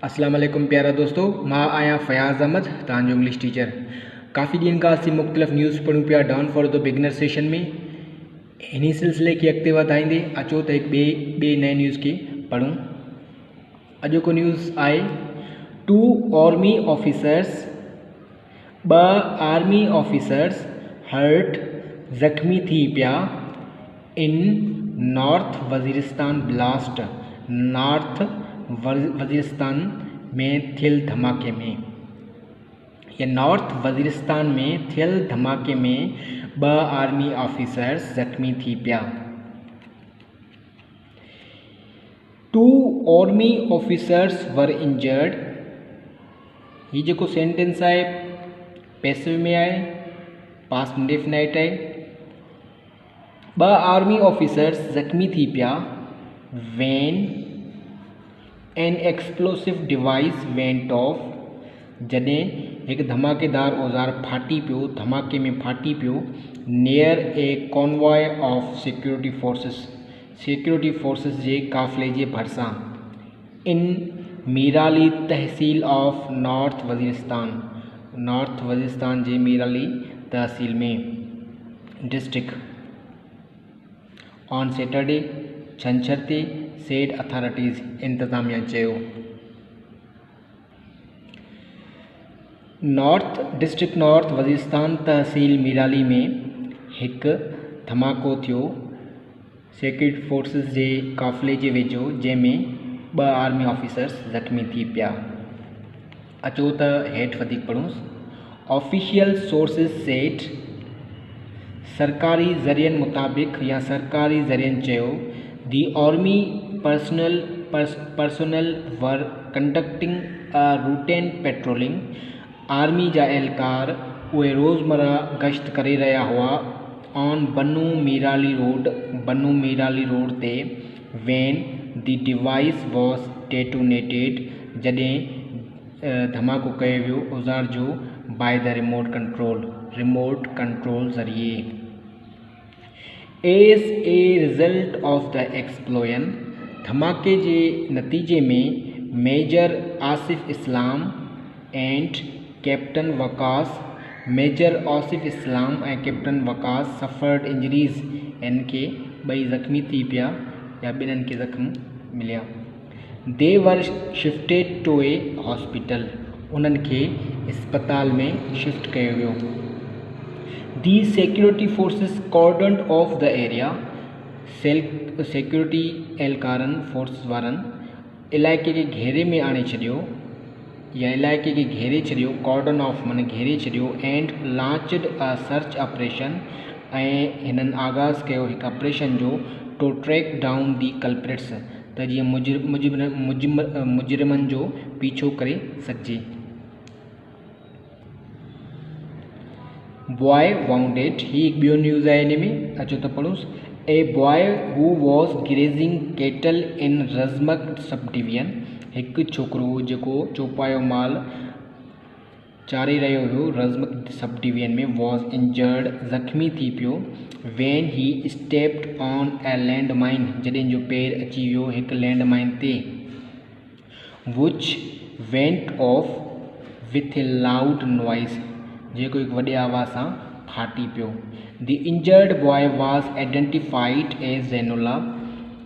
अस्सलाम वालेकुम प्यारा दोस्तों, मां आया फयाज़ अहमद तव्हांजो इंग्लिश टीचर। काफ़ी ॾींहंनि खां असीं मुख़्तलिफ़ न्यूज़ पढ़ूं पिया down for the beginner session में। इन्ही सिलसिले खे अॻिते वधाईंदे अचो त हिकु ॿिए नए न्यूज़ खे पढ़ूं। अॼोको न्यूज़ आहे 2 army officers 2 army officers hurt ज़ख़्मी थी पिया in North Waziristan blast. North Waziristan में थियल धमाके में या नॉर्थ वज़ीरिस्तान में थियल धमाके में 2 आर्मी ऑफिसर्स ज़ख़्मी थी पिया। 2 आर्मी ऑफिसर्स वर इंजर्ड। ही जेको सेंटेंस आहे पैसिव में आहे, पास्ट इंडेफिनाइट आहे। 2 आर्मी ऑफिसर्स ज़ख़्मी थी पिया when an explosive device went off। जॾहिं हिकु धमाकेदार औज़ार फाटी पियो, धमाके में फाटी पियो near a convoy of security forces जे काफ़िले जे भरिसां in Mirali tehsil of north Waziristan जे मीराली तहसील में डिस्ट्रिक्ट ऑन सैटरडे छंछर ते सेड अथॉरिटीज़ इंतज़ामिया चयो। डिस्ट्रिक्ट नॉर्थ वज़ीरिस्तान तहसील मीराली में हिकु धमाको थियो सिक्योरिटी फोर्सिस जे काफ़िले जे वेझो, जंहिंमें 2 आर्मी ऑफिसर्स ज़ख़्मी थी पिया। अचो त हेठि वधीक पढ़ूंसि। Official sources said. सरकारी ज़रियनि मुताबिक़ या सरकारी ज़रियनि चयो दी army personnel were conducting a routine patrolling। Army जा एहलकार उहे रोज़मर्रा गश्त करे रहिया हुआ ऑन बनू मीराली रोड ते when the device was detonated। जॾहिं धमाको कयो वियो औज़ार जो by the remote control ज़रिए। As a result of the explosion, धमाके जे नतीजे में Major Asif Islam and Captain Waqas suffered injuries. इनके ॿई ज़ख़्मी थी पिया या ॿिन्हिनि खे ज़ख़्म मिलिया। दे were shifted two A hospital. उन्हनि खे इस्पताल में शिफ्ट कयो वियो। The security forces cordon off the area. Security एहलकारनि फोर्स वारनि इलाइक़े खे घेरे में आणे छॾियो या इलाइक़े खे घेरे छॾियो। कॉर्डन ऑफ माने घेरे छॾियो। And launched a search operation. ऐं हिननि आगाज़ कयो हिकु ऑपरेशन जो to track down the culprits, त जीअं मुजरिमनि जो पीछो करे सघिजे। Boy wounded. ही हिकु ॿियो न्यूज़ आहे हिन में, अचो त पढ़ूंसि। A boy who was grazing cattle in Razmak sub division. हिकु छोकिरो जेको चौपायो माल चारे रहियो हुयो रज़मक सब डिवीज़न में वॉज इंजर्ड ज़ख़्मी थी पियो when he stepped on a landmine। जॾहिं जो पेर अची वियो हिकु लैंडमाइन ते which went off with a loud noise। जेको हिकु वॾे आवाज़ सां फाटी पियो। The injured boy was identified as Zainullah.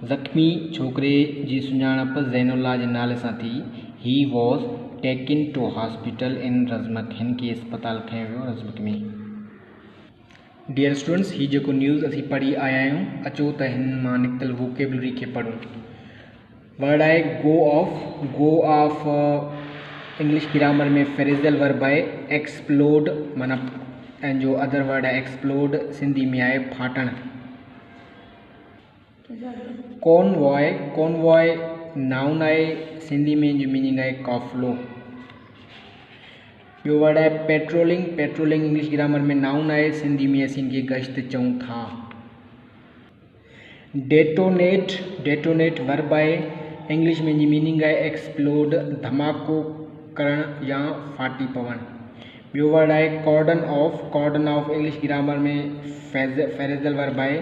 ज़ख़्मी छोकिरे जी सुञाणप ज़ैनुल्ला जे नाले सां थी। He was taken two hospital in रज़मक। हिन खे इस्पताल खयो वियो रज़मक में। डियर स्टूडेंट्स, ही जेको न्यूज़ असीं पढ़ी आया आहियूं, अचो त हिन मां निकितल वोकेबलरी खे पढ़ूं। वर्ड आहे गो ऑफ इंग्लिश ग्रामर में फ्रेज़ल वर्ब आहे एक्सप्लोड माना, ऐं जो अदर वर्ड आहे एक्सप्लोड सिंधी में आहे फाटण। कॉनवॉय नाउन आहे, सिंधी में जो मीनिंग आहे काफ़िलो। ॿियो वर्ड आहे पेट्रोलिंग इंग्लिश ग्रामर में नाउन आहे, सिंधी में असीं इनखे गश्त चऊं था। डेटोनेट वर्ब आहे, इंग्लिश में जी मीनिंग आहे एक्सप्लोड धमाको करण या फाटी पवण। ॿियो वर्ड आहे कॉर्डन ऑफ इंग्लिश ग्रामर में फ्रेज़ल वर्ब आहे,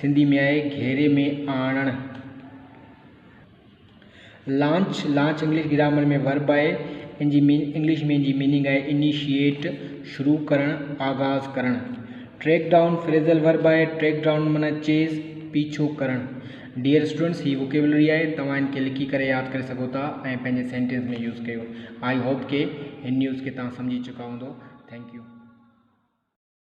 सिंधी में आहे घेरे में आणण। लॉन्च इंग्लिश ग्रामर में वर्ब आहे, इंग्लिश में जी मीनिंग आहे इनिशिएट, शुरू करण, आगाज़ करण। ट्रैक डाउन फ्रेजल वर्ब आहे, ट्रैक डाउन माना चेज़, पीछो करण। डियर स्टूडेंट्स, ही वोकेबलरी आहे, तव्हां इनके लिखी करे याद करे सघो था ऐं पंहिंजे सेंटेंस में यूज़ कयो। आई होप के इन न्यूज़ के तव्हां सम्झी चुका हूंदो। Thank U.